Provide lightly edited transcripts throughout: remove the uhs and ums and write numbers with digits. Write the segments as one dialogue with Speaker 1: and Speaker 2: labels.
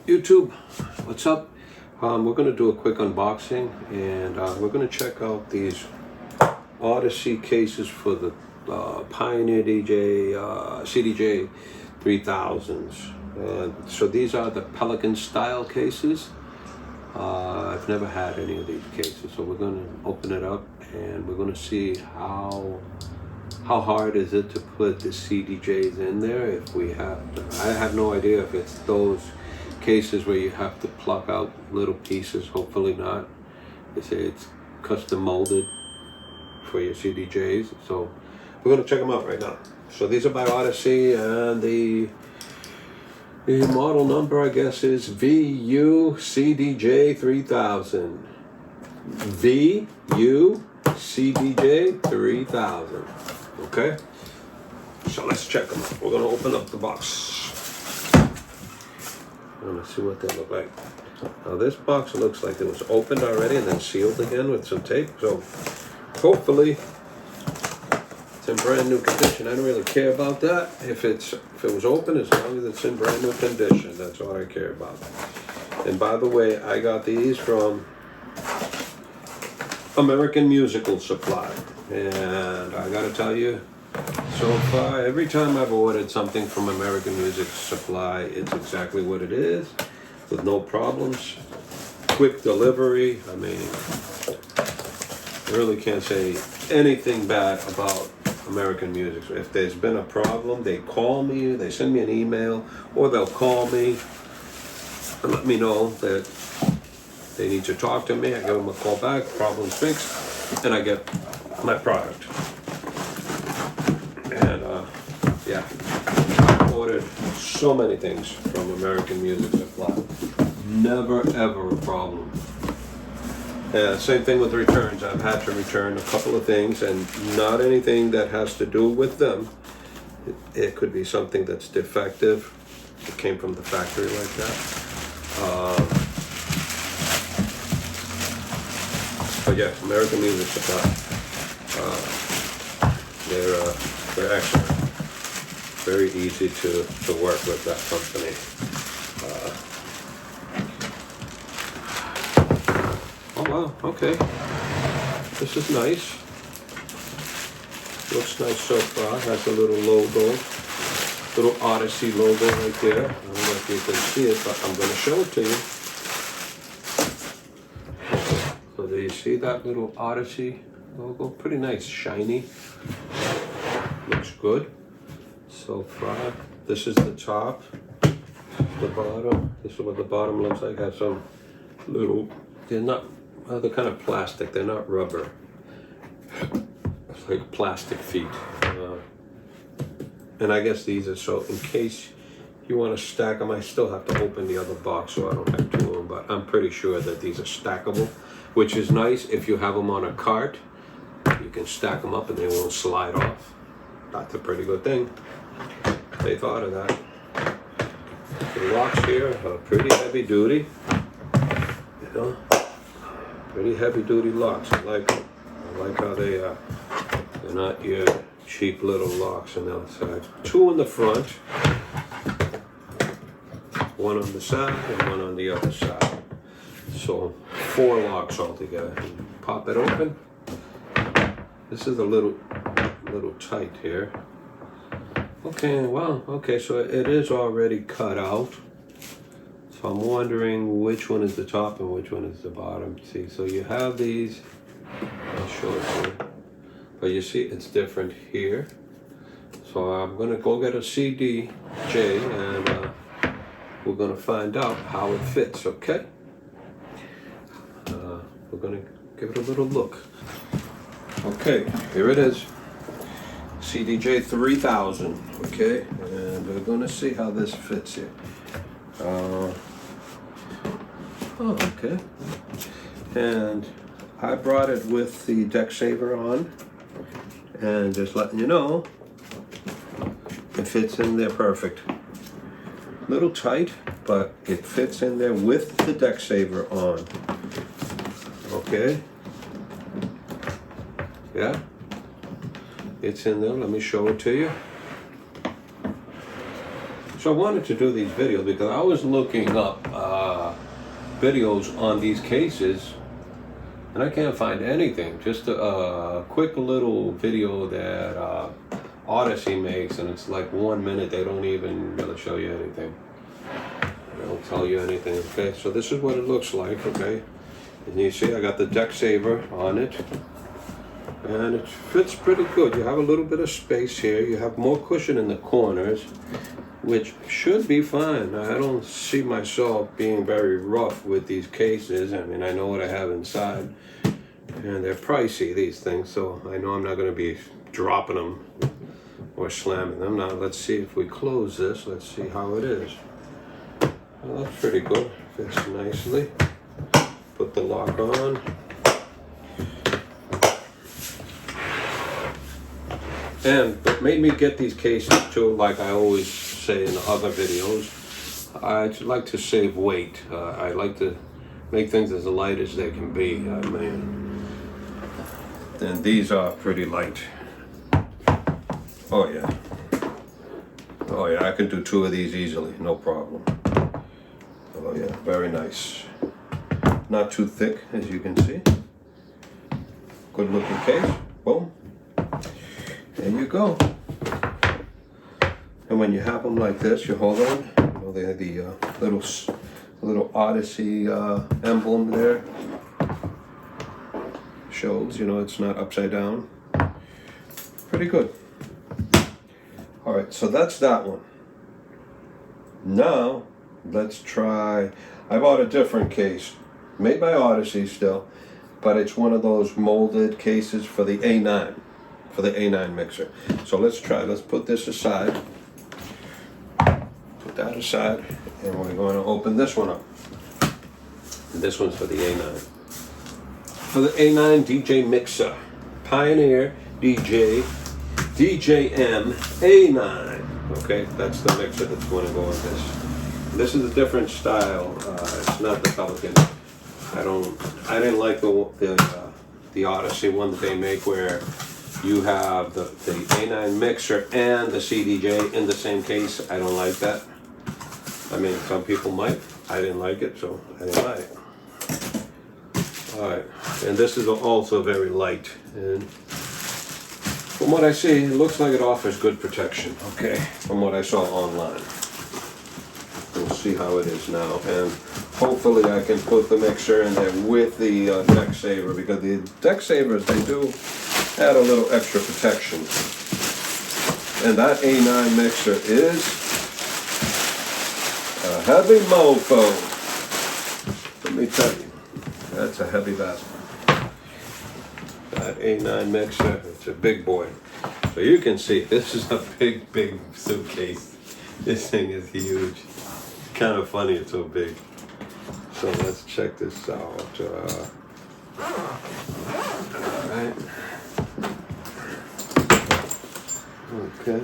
Speaker 1: YouTube, what's up? We're going to do a quick unboxing, and we're going to check out these Odysey cases for the Pioneer CDJ 3000s. So these are the Pelican style cases. I've never had any of these cases, so we're going to open it up and we're going to see how hard is it to put the CDJs in there. If we have to, I have no idea if it's those cases where you have to pluck out little pieces. Hopefully not. They say it's custom molded for your CDJs, so we're going to check them out right now. So these are by Odysey, and the model number, I guess, is VU CDJ 3000. VU CDJ 3000. Okay, so let's check them out. We're going to open up the box. I'm going to see what they look like. Now this box looks like it was opened already and then sealed again with some tape. So hopefully it's in brand new condition. I don't really care about that. If it was open, as long as it's in brand new condition, that's all I care about. And by the way, I got these from American Musical Supply. And I gotta tell you, so far, every time I've ordered something from American Music Supply, it's exactly what it is, with no problems. Quick delivery. I mean, I really can't say anything bad about American Music. If there's been a problem, they call me, they send me an email, or they'll call me and let me know that they need to talk to me. I give them a call back, problem's fixed, and I get my product. And yeah, I've ordered so many things from American Music Supply. Never ever a problem. Same thing with returns. I've had to return a couple of things, and not anything that has to do with them. It could be something that's defective. It came from the factory like that. But yeah, American Music Supply. They're excellent. Very easy to work with that company. Oh wow, okay. This is nice. Looks nice so far. Has a little logo, little Odysey logo right there. I don't know if you can see it, but I'm going to show it to you. So do you see that little Odysey logo? Pretty nice, shiny. Looks good so far. This is the top, the bottom. This is what the bottom looks like. Has some little, they're not, they're kind of plastic. They're not rubber. It's like plastic feet. And I guess these are so, in case you want to stack them, I still have to open the other box so I don't have two of them, but I'm pretty sure that these are stackable, which is nice. If you have them on a cart, you can stack them up and they won't slide off. That's a pretty good thing. They thought of that. The locks here are pretty heavy duty. You know, pretty heavy duty locks. I like them. I like how they are. They're not your cheap little locks on the outside. Two in the front, one on the side and one on the other side. So 4 locks altogether. Pop it open. This is a little tight here. Okay, well, okay, so it is already cut out. So I'm wondering which one is the top and which one is the bottom. See, so you have these, I'll show it to you. But you see, it's different here. So I'm gonna go get a CDJ and we're gonna find out how it fits, okay? We're gonna give it a little look. Okay, here it is. CDJ 3000, okay? And we're gonna see how this fits here. Oh, okay. And I brought it with the deck saver on. And just letting you know, it fits in there perfect. Little tight, but it fits in there with the deck saver on. Okay? Yeah? It's in there. Let me show it to you. So I wanted to do these videos because I was looking up videos on these cases and I can't find anything. Just a quick little video that Odysey makes, and it's like 1 minute. They don't even really show you anything. They don't tell you anything. Okay, so this is what it looks like. Okay, and you see I got the deck saver on it, and it fits pretty good. You have a little bit of space here. You have more cushion in the corners, which should be fine. I don't see myself being very rough with these cases. I mean, I know what I have inside, and they're pricey, these things, so I know I'm not going to be dropping them or slamming them. Now let's see if we close this. Let's see how it is. Well, that's pretty good. Fits nicely. Put the lock on. And what made me get these cases too, like I always say in the other videos, I like to save weight. I like to make things as light as they can be. I mean, and these are pretty light. Oh yeah. Oh yeah, I can do 2 of these easily, no problem. Oh yeah, very nice. Not too thick, as you can see. Good looking case. Boom. There you go. And when you have them like this, you hold on. You know, they have the little Odysey emblem there. Shows, you know, it's not upside down. Pretty good. All right, so that's that one. Now, let's try. I bought a different case, made by Odysey still, but it's one of those molded cases for the A9, for the A9 mixer. So let's try. Let's put this aside. Put that aside, and we're going to open this one up. And this one's for the A9. For the A9 DJ Mixer, Pioneer DJM A9. Okay, that's the mixer that's going to go with this. This is a different style. It's not the Pelican. I didn't like the Odysey one that they make, where you have the A9 mixer and the CDJ in the same case. I don't like that. I mean, some people might. I didn't like it, so I didn't buy it. All right, and this is also very light. And from what I see, it looks like it offers good protection. Okay, from what I saw online. We'll see how it is now, and hopefully I can put the mixer in there with the deck saver, because the deck savers, they do add a little extra protection. And that A9 mixer is a heavy mofo. Let me tell you, that's a heavy bastard. That A9 mixer, it's a big boy. So you can see, this is a big, big suitcase. This thing is huge. Kind of funny, it's so big. So let's check this out. Alright. Okay.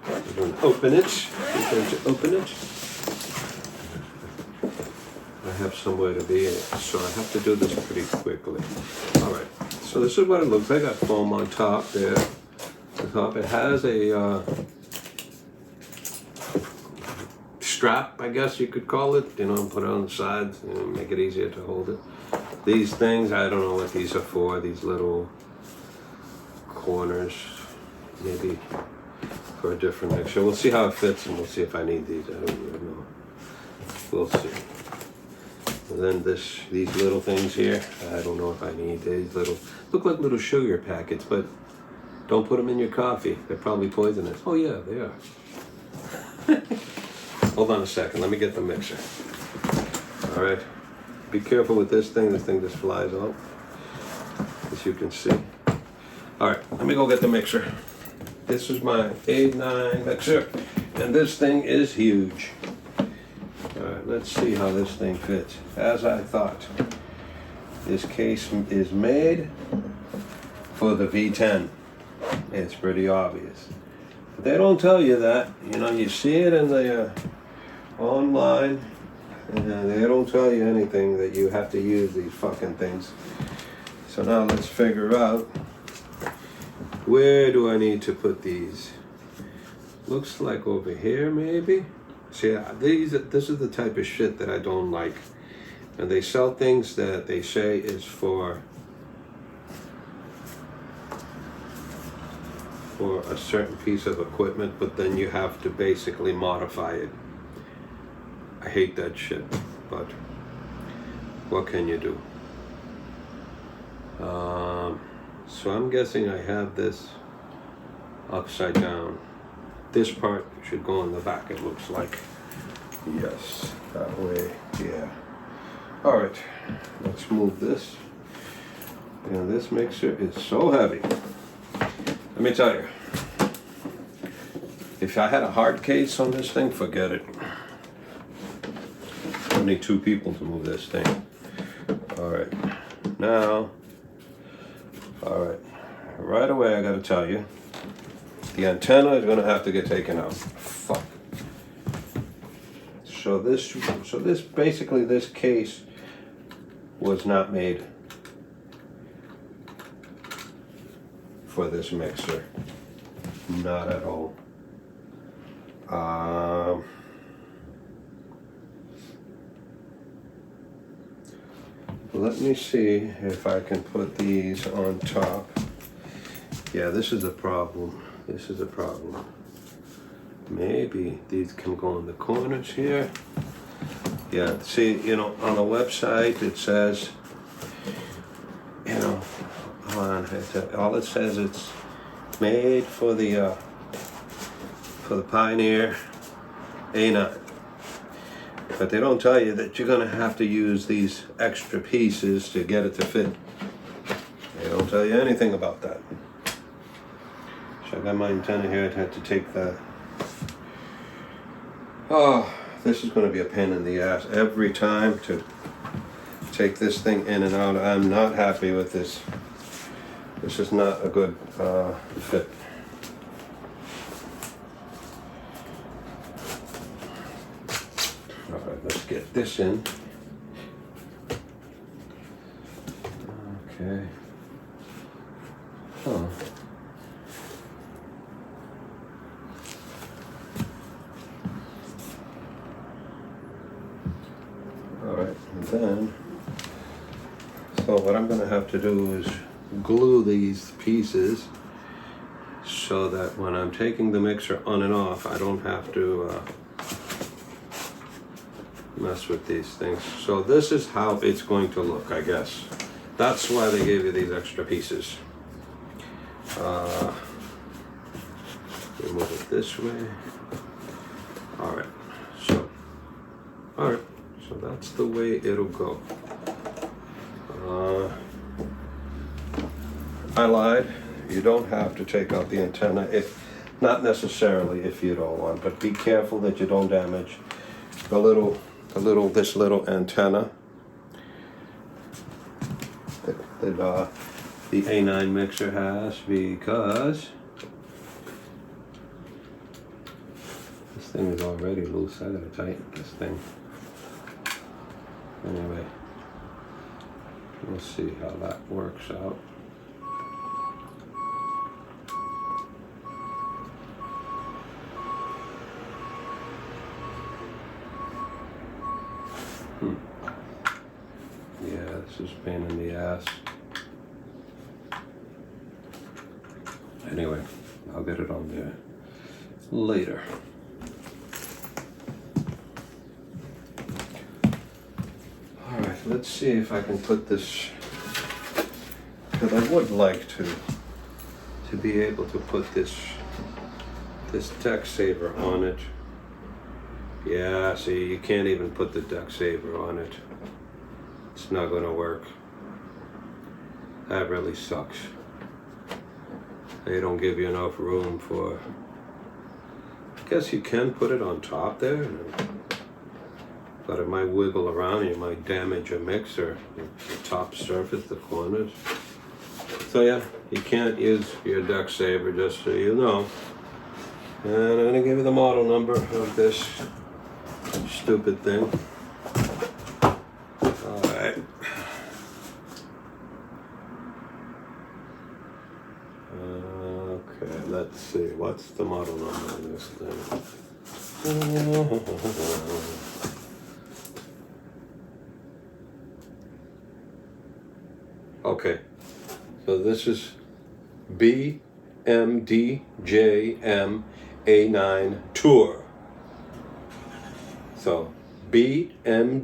Speaker 1: We're going to open it. We're going to open it. I have somewhere to be in it, so I have to do this pretty quickly. Alright. So this is what it looks like. I got foam on top there. The top. It has a strap, I guess you could call it, you know, put it on the sides and make it easier to hold it. These things, I don't know what these are for, these little corners, maybe for a different mixture. We'll see how it fits, and we'll see if I need these. I don't even know. We'll see. And then these little things here, I don't know if I need these little, look like little sugar packets, but don't put them in your coffee. They're probably poisonous. Oh yeah, they are. Hold on a second, let me get the mixer. All right, be careful with this thing just flies out, as you can see. All right, let me go get the mixer. This is my A9 mixer, and this thing is huge. All right, let's see how this thing fits. As I thought, this case is made for the V10. It's pretty obvious. But they don't tell you that. You know, you see it in the online, and they don't tell you anything that you have to use these fucking things. So now let's figure out, where do I need to put these? looks like over here maybe. See, this is the type of shit that I don't like. And they sell things that they say is for a certain piece of equipment, but then you have to basically modify it. I hate that shit, but what can you do? So I'm guessing I have this upside down. This part should go in the back, it looks like. Yes, that way, yeah. All right, let's move this. And this mixer is so heavy. Let me tell you, if I had a hard case on this thing, forget it. I need 2 people to move this thing. All right, now, all right, right away I gotta tell you, the antenna is gonna have to get taken out. Fuck. So this basically, this case was not made for this mixer. Not at all. Let me see if I can put these on top. Yeah, this is a problem. This is a problem. Maybe these can go in the corners here. Yeah, see, you know, on the website it says, you know, all it says it's made for the Pioneer A9. But they don't tell you that you're gonna have to use these extra pieces to get it to fit. They don't tell you anything about that. So I got my antenna here. I'd have to take that. Oh, this is gonna be a pain in the ass every time to take this thing in and out. I'm not happy with this. This is not a good fit. All right, let's get this in. Okay. Oh. All right, and then, so what I'm gonna have to do is glue these pieces so that when I'm taking the mixer on and off, I don't have to mess with these things. So this is how it's going to look, I guess. That's why they gave you these extra pieces. We move it this way. All right, so that's the way it'll go. I lied. You don't have to take out the antenna, not necessarily if you don't want, but be careful that you don't damage this little antenna that the A9 mixer has, because this thing is already loose. I gotta tighten this thing. Anyway, we'll see how that works out. Yeah, this is a pain in the ass. Anyway, I'll get it on there later. All right, let's see if I can put this, because I would like to be able to put this deck saver on it. Yeah, see, you can't even put the deck saver on it. It's not gonna work. That really sucks. They don't give you enough room for, I guess you can put it on top there, but it might wiggle around and you might damage your mixer, the top surface, the corners. So yeah, you can't use your deck saver, just so you know. And I'm gonna give you the model number of this stupid thing. Alright. Okay, let's see, what's the model number on this thing? Okay, so this is DJM A9 Tour. So DJM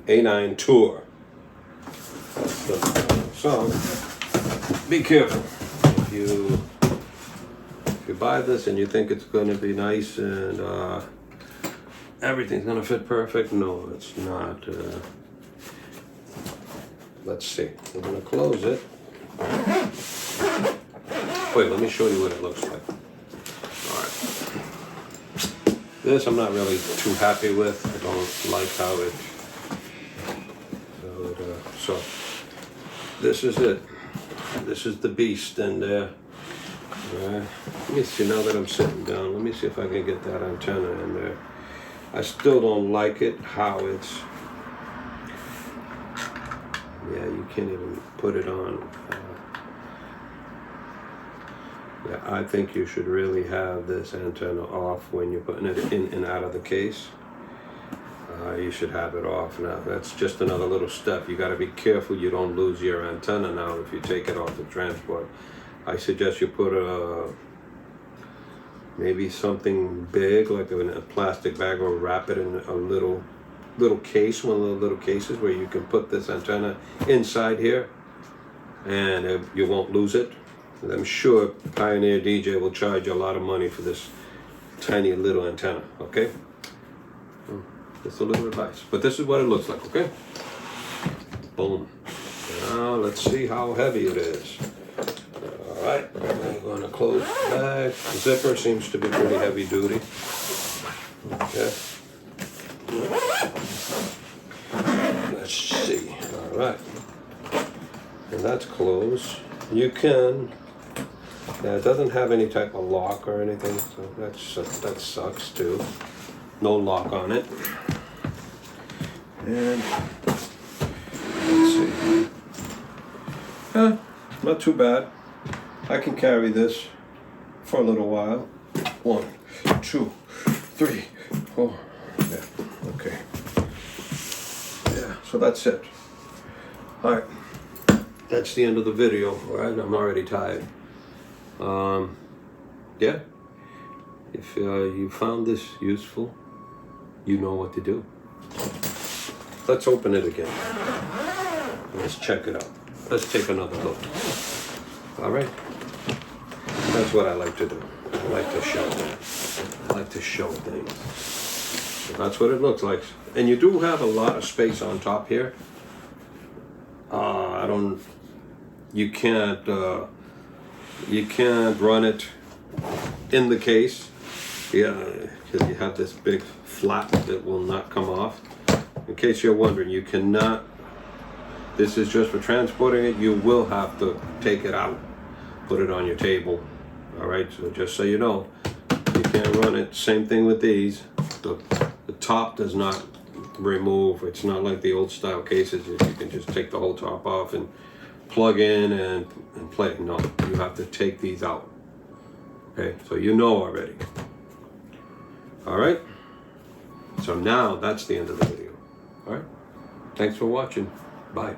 Speaker 1: A9 Tour. That's the song. Be careful. If you buy this and you think it's going to be nice and everything's going to fit perfect, no, it's not. Let's see. We're going to close it. Wait, let me show you what it looks like. All right. This I'm not really too happy with. I don't like how it. So this is it. This is the beast, and let me see. Now that I'm sitting down, let me see if I can get that antenna in there. I still don't like it how it's. Yeah, you can't even put it on. Yeah, I think you should really have this antenna off when you're putting it in and out of the case. You should have it off now. That's just another little step. You got to be careful you don't lose your antenna now if you take it off the transport. I suggest you put maybe something big like in a plastic bag, or wrap it in a little case, one of the little cases where you can put this antenna inside here, and you won't lose it. And I'm sure Pioneer DJ will charge you a lot of money for this tiny little antenna. Okay. Just a little advice, but this is what it looks like, okay? Boom. Now let's see how heavy it is. All right, I'm going to close the bag. The zipper seems to be pretty heavy duty. Okay. Let's see. All right, and that's closed. You can. Yeah, it doesn't have any type of lock or anything, so that sucks too. No lock on it. And let's see. Not too bad. I can carry this for a little while. 1, 2, 3, 4. Yeah, okay. Yeah, so that's it. All right. That's the end of the video, all right? I'm already tired. Yeah. If you found this useful, you know what to do. Let's open it again. Let's check it out. Let's take another look. All right. That's what I like to do. I like to show that. I like to show things. So that's what it looks like. And you do have a lot of space on top here. You can't run it in the case. Yeah, because you have this big flap that will not come off. In case you're wondering, you cannot, this is just for transporting it. You will have to take it out, put it on your table. All right, so just so you know, you can't run it. Same thing with these. The top does not remove. It's not like the old style cases. You can just take the whole top off and plug in and play. No, you have to take these out. Okay, so you know already. All right, so now that's the end of the video. All right, thanks for watching. Bye.